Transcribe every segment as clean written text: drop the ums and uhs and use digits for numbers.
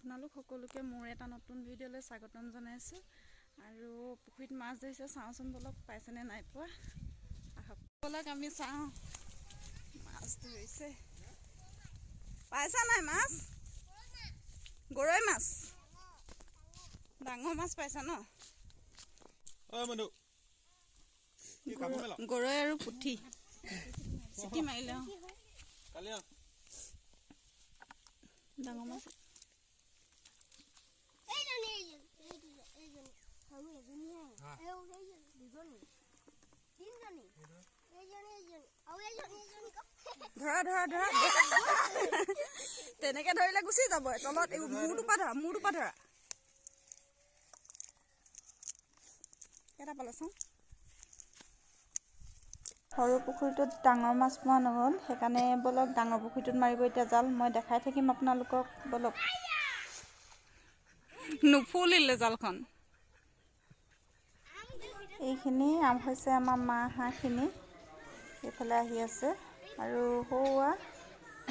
আপোনালোক সকলোকে মোৰ এটা নতুন ভিডিঅ'লৈ স্বাগতম জনাইছোঁ। আৰু পুখুৰীত মাছ ধৰিছে, চাওঁচোন বলক পাইছেনে নাই পোৱা। আহক বলক আমি চাওঁ মাছ ধৰিছে। পাইছা নাই মাছ? গৰৈ মাছ, ডাঙৰ মাছ পাইছা ন? গৰৈ আৰু পুঠি চিটি মাৰিলে। ডাঙৰ মাছ ধৰা ধৰা ধৰা তেনেকে ধৰিলে গুচি যাব তলত। মূৰটোৰ পৰা ধৰা কেইটা পালে চাওঁ। সৰু পুখুৰীটোত ডাঙৰ মাছ পোৱা নগ'ল, সেইকাৰণে বলক ডাঙৰ পুখুৰীটোত মাৰিব এতিয়া জাল। মই দেখাই থাকিম আপোনালোকক, বলক। নুফুলিলে জালখন। এইখিনি হৈছে আমাৰ মা হাঁহখিনি, এইফালে আহি আছে আৰু সৰুৱা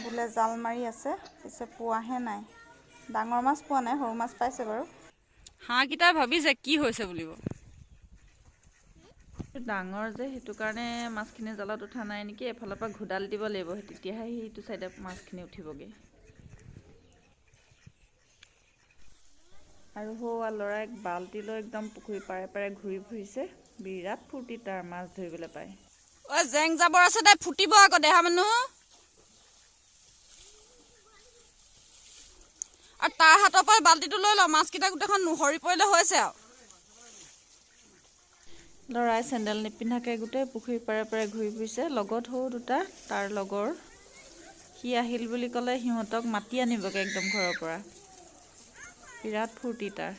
বোলে জাল মাৰি আছে, পিছে পোৱাহে নাই। ডাঙৰ মাছ পোৱা নাই, সৰু মাছ পাইছে বাৰু। হাঁহকেইটা ভাবিছে কি হৈছে বুলিব। ডাঙৰ যে সেইটো কাৰণে মাছখিনি জালত উঠা নাই নেকি। এফালৰ পৰা ঘোডাল দিব লাগিব, তেতিয়াহে সেইটো চাইডে মাছখিনি উঠিবগৈ। আৰু সৌৱা ল'ৰাই বাল্টি লৈ একদম পুখুৰী পাৰে পাৰে ঘূৰি ফুৰিছে। বিৰাট ফূৰ্তি তাৰ মাছ ধৰিবলৈ পায়। ঐ জেং জাবৰ আছে দে, ফুটিব আকৌ দেহা মানুহ। আৰু তাৰ হাতৰ পৰা বাল্টিটো লৈ লওঁ, মাছকেইটা গোটেইখন সৰি পৰিলে হৈছে আৰু। ল'ৰাই চেণ্ডেল নিপিন্ধাকৈ গোটেই পুখুৰী পাৰে পাৰে ঘূৰি ফুৰিছে। লগত সৌ দুটা তাৰ লগৰ, সি আহিল বুলি ক'লে সিহঁতক মাতি আনিবগৈ একদম ঘৰৰ পৰা। বিৰাট ফূৰ্তি তাৰ।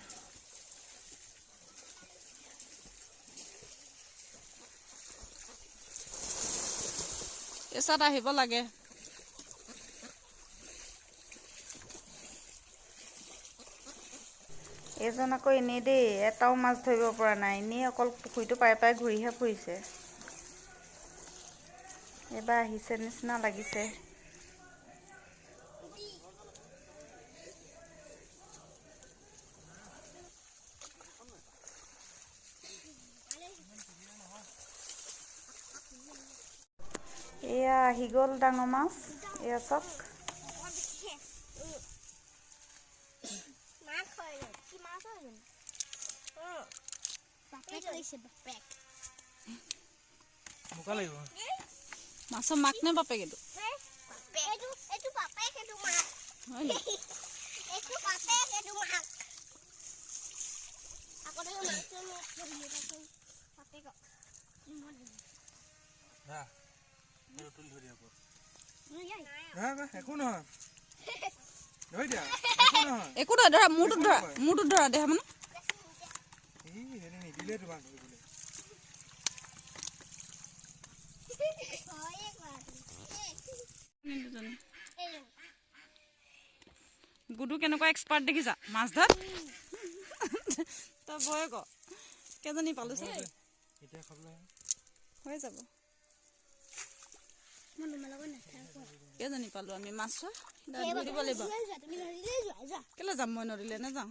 এচাত আহিব লাগে। এইজন আকৌ এনেই দেই, এটাও মাছ ধৰিব পৰা নাই, এনেই অকল পুখুৰীটো পাৰে পাৰে ঘূৰিহে ফুৰিছে। এইবাৰ আহিছে নিচিনা লাগিছে। এয়া আহি গ'ল ডাঙৰ মাছ, এয়া চাওক। মাছৰ মাক নে বাপেক? এইটো একো নহয়, ধৰা মূৰটোত ধৰা দেহা মানে। গুডু কেনেকুৱা এক্সপাৰ্ট দেখিছা মাছ ধৰাত। তই ভয় ক কেইজনী পালো হৈ যাব। কেইজনী পালো আমি মাছ ধৰি দিব লাগিব। কেলৈ যাম মই নদীলৈ নাযাওঁ।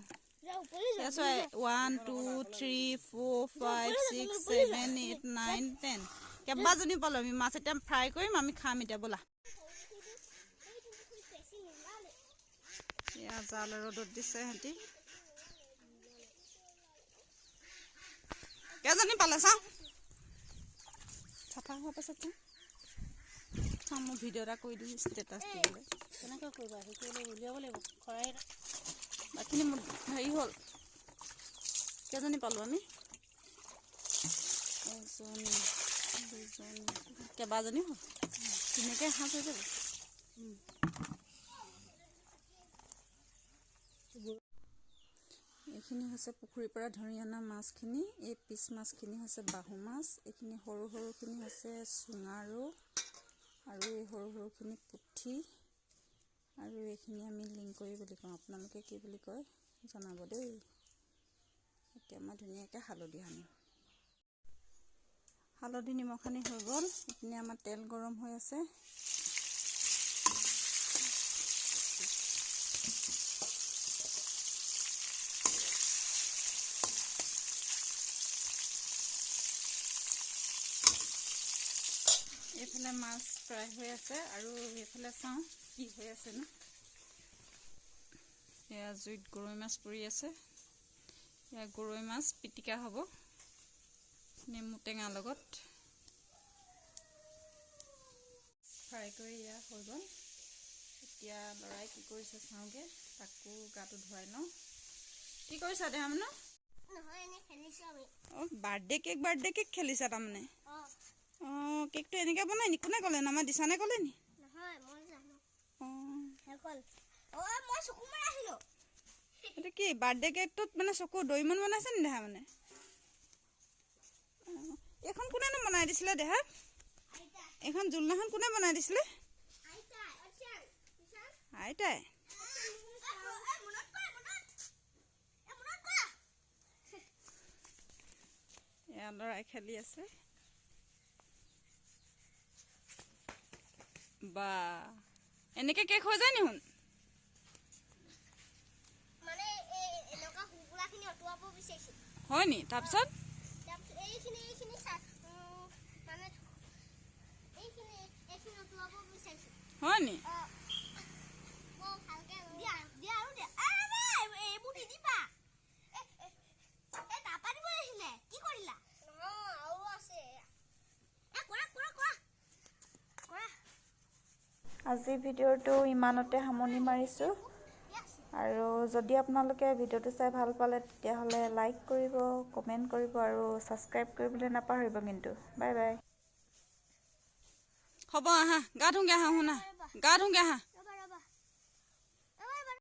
1 2 3 4 5 6 7 8 9 10 কেইবাজনী পালো আমি মাছ। এতিয়া ফ্ৰাই কৰিম, আমি খাম এতিয়া, ব'লা। এয়া জাল ৰ'দত দিছে সিহঁতি। কেইজনী পালে চাওঁ। চাফা হোৱাৰ পাছত চাওঁ। মই ভিডিঅ' এটা কৰি দিছোঁ ষ্টেটাছ দিবলৈ। কেনেকৈ কৰিবা সেইটো উলিয়াব লাগিব। বাকীখিনি মোৰ হেৰি হ'ল। কেইজনী পালোঁ আমি? এজনী, দুজনী, কেইবাজনী হ'ল। ধুনীয়াকৈ সাজ হৈ যাব। এইখিনি হৈছে পুখুৰীৰ পৰা ধৰি অনা মাছখিনি। এই পিচ মাছখিনি হৈছে বাহু মাছ। এইখিনি সৰু সৰুখিনি হৈছে চুঙা ৰৌ, আৰু এই সৰু সৰুখিনি পুঠি, আৰু এইখিনি আমি লিংকৰি বুলি কওঁ। আপোনালোকে কি বুলি কয় জনাব দেই। এতিয়া মই ধুনীয়াকৈ হালধি সানিম। হালধি নিমখ সানি হৈ গ'ল। এইপিনে আমাৰ তেল গৰম হৈ আছে। এইফালে মাছ ফ্ৰাই হৈ আছে আৰু এইফালে চাওঁ কি হৈ আছে ন। এয়া জুইত গৰৈ মাছ পৰি আছে। এয়া গৰৈ মাছ পিটিকা হ'ব নেমু টেঙাৰ লগত। ফ্ৰাই কৰি এয়া হৈ গ'ল। এতিয়া ল'ৰাই কি কৰিছে চাওঁগৈ, তাকো গাটো ধুৱাই লওঁ। কি কৰিছা দেহা মানে? অঁ, বাৰ্থডে কেক খেলিছা তাৰমানে? অঁ, কেকটো এনেকৈ বনাই নি? কোনে ক'লে? আমাৰ দিছানে ক'লে নি? এইটো কি বাৰ্থডে কেকটোত মানে চকু দৰিমন বনাইছে নি দেহা মানে? এইখন কোনেনো বনাই দিছিলে দেহা? এইখন জোলনাখন কোনে বনাই দিছিলে? আইতাই। এয়া ল'ৰাই খেলি আছে। বা এনেকৈ কেক হৈ যায় নিহুন? হয় নি? তাৰপিছত হয় নি? আজি ভিডিঅ'টো ইমানতে সামৰণি মাৰিছোঁ। আৰু যদি আপোনালোকে ভিডিঅ'টো চাই ভাল পালে তেতিয়াহ'লে লাইক কৰিব, কমেণ্ট কৰিব আৰু ছাবস্ক্ৰাইব কৰিবলৈ নাপাহৰিব কিন্তু। Bye bye. হ'ব আহা, গা ধুংগে আহা, শুনা গা ধুংগে আহা।